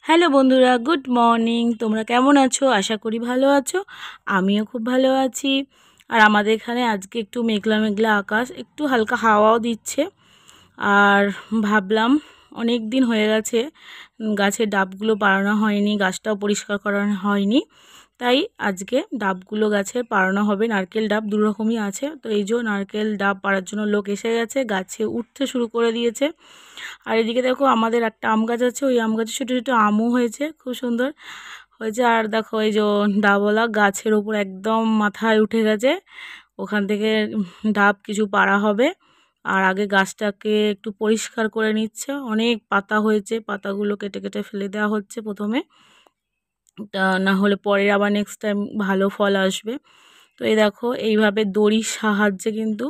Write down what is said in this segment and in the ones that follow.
Hello বন্ধুরা, good morning. তোমরা কেমন আছো? আশা করি ভালো আছো। আমিও খুব ভালো আছি। আর আমাদের এখানে আজকে একটু মেঘলা মেঘলা আকাশ, একটু হালকা হাওয়াও দিচ্ছে। আর ভাবলাম অনেক দিন হয়ে গেছে গাছের ডাবগুলো পাড়ানো হয়নি, গাছটাও পরিষ্কার করানো হয়নি। তাই আজকে ডাবগুলো গাছের পাড়ানো হবে। নারকেল ডাব দু রকমই আছে, তো এই যে নারকেল ডাব পাড়ার জন্য লোক এসে গেছে, গাছে উঠতে শুরু করে দিয়েছে। আর এদিকে দেখো আমাদের একটা আম গাছ আছে, ওই আম গাছে ছোটো ছোটো আমও হয়েছে, খুব সুন্দর হয়েছে। আর দেখো এই যে ডাবওয়ালা গাছের ওপর একদম মাথায় উঠে গেছে, ওখান থেকে ডাব কিছু পাড়া হবে। আর আগে গাছটাকে একটু পরিষ্কার করে নিচ্ছে, অনেক পাতা হয়েছে, পাতাগুলো কেটে কেটে ফেলে দেওয়া হচ্ছে প্রথমে, তা না হলে পরে আবার নেক্সট টাইম ভালো ফল আসবে। তো এই দেখো এইভাবে দড়ির সাহায্যে কিন্তু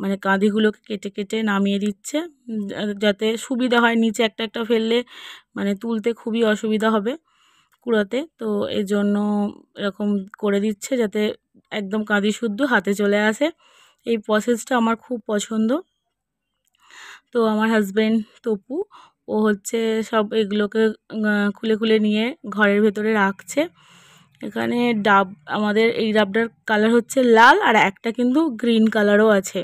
মানে কাঁদিগুলোকে কেটে কেটে নামিয়ে দিচ্ছে, যাতে সুবিধা হয়। নিচে একটা একটা ফেললে মানে তুলতে খুবই অসুবিধা হবে কুড়াতে, তো এই জন্য এরকম করে দিচ্ছে যাতে একদম কাঁদি শুদ্ধ হাতে চলে আসে। এই প্রসেসটা আমার খুব পছন্দ। তো আমার হাজব্যান্ড তপু, ও হচ্ছে সব এগুলোকে খুলে খুলে নিয়ে ঘরের ভেতরে রাখছে। এখানে ডাব, আমাদের এই ডাবটার কালার হচ্ছে লাল, আর একটা কিন্তু গ্রিন কালারও আছে।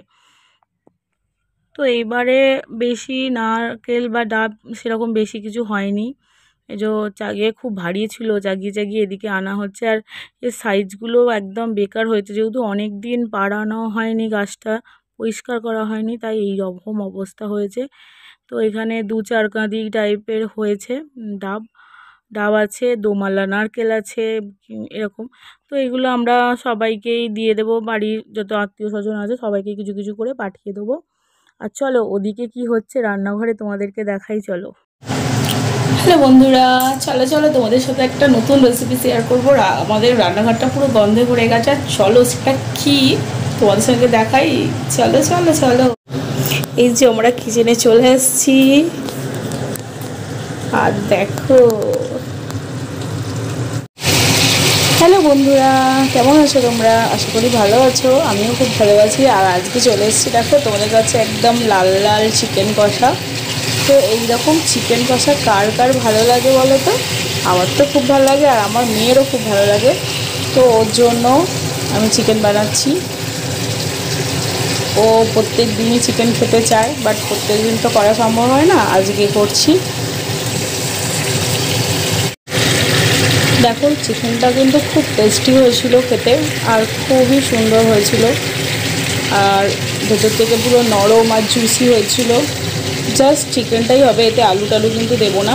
তো এইবারে বেশি নারকেল বা ডাব সেরকম বেশি কিছু হয়নি, এই যে চাগিয়ে খুব ভারী ছিল, জাগিয়ে জাগিয়ে এদিকে আনা হচ্ছে। আর এর সাইজগুলো একদম বেকার হয়েছে, যেহেতু অনেক দিন পাড়ানো হয়নি, গাছটা পরিষ্কার করা হয়নি, তাই এই রকম অবস্থা হয়েছে। তো এখানে 2-4 কাঁদি টাইপের হয়েছে ডাব। ডাব আছে, দোমালা নারকেল আছে, এরকম। তো এগুলো আমরা সবাইকেই দিয়ে দেবো, বাড়ির যত আত্মীয় স্বজন আছে সবাইকে কিছু কিছু করে পাঠিয়ে দেবো। আর চলো ওদিকে কি হচ্ছে রান্নাঘরে তোমাদেরকে দেখাই, চলো। হ্যালো বন্ধুরা, চলো চলো তোমাদের সাথে একটা নতুন রেসিপি শেয়ার করবো। আমাদের রান্নাঘরটা পুরো গন্ধে ভরে গেছে, আর চলো সেটা কি তোমাদের সঙ্গে দেখাই। চলো চলো চলো, এই যে আমরা কিচেনে চলে এসেছি, আর দেখো। হ্যালো বন্ধুরা, কেমন আছো তোমরা? আশা করি ভালো আছো, আমিও খুব ভালো আছি। আর আজকে চলে এসেছি দেখো তোমাদের কাছে একদম লাল লাল চিকেন কষা। তো এইরকম চিকেন কষা কার কার ভালো লাগে বলো তো? আমার তো খুব ভালো লাগে, আর আমার মেয়েরও খুব ভালো লাগে। তো ওর জন্য আমি চিকেন বানাচ্ছি। ও প্রত্যেক দিনই চিকেন খেতে চায়, বাট প্রত্যেক দিন তো করা সম্ভব হয় না, আজকে করছি। দেখো চিকেনটা কিন্তু খুব টেস্টি হয়েছিল খেতে, আর খুবই সুন্দর হয়েছিল, আর ভেতর থেকে পুরো নরম আর জুসি হয়েছিল। জাস্ট চিকেনটাই হবে, এতে আলু টালু কিন্তু দেবো না।